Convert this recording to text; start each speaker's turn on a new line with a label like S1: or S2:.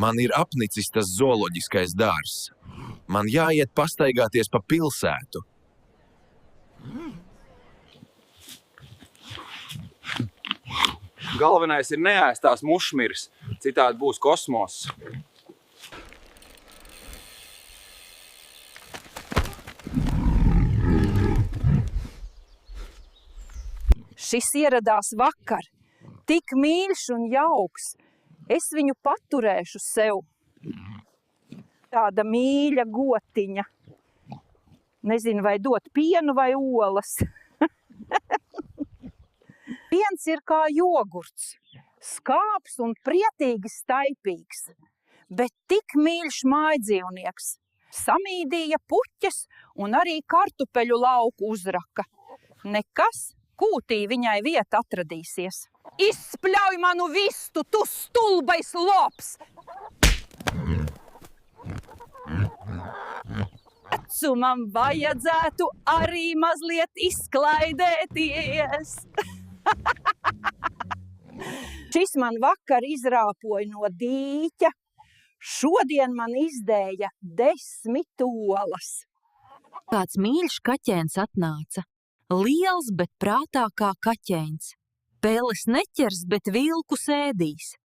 S1: Man ir apnicis tas zooloģiskais dārzs. Man jāiet pastaigāties pa pilsētu.
S2: Galvenais ir neēst tās mušmiris, citādi būs kosmoss.
S3: Šis ieradās vakar, tik mīļš un jauks. Es viņu paturēšu sev. Tāda mīļa gotiņa. Nezinu, vai dot pienu vai olas. Piens ir kā jogurts, skāps un prietīgi staipīgs, bet tik mīļš mājdzīvnieks. Samīdīja puķes un arī kartupeļu lauku uzraka. Nekas, kūtī viņai vieta atradīsies. Izspļauj manu vistu, tu stulbais lops! Vecumam vajadzētu arī mazliet izklaidēties. Šis man vakar izrāpoja no dīķa. Šodien man izdēja 10 olas.
S4: Kāds mīļš kaķēns atnāca. Liels, bet prātā kā kaķēns. Peles neķers, bet vilku sēdīs.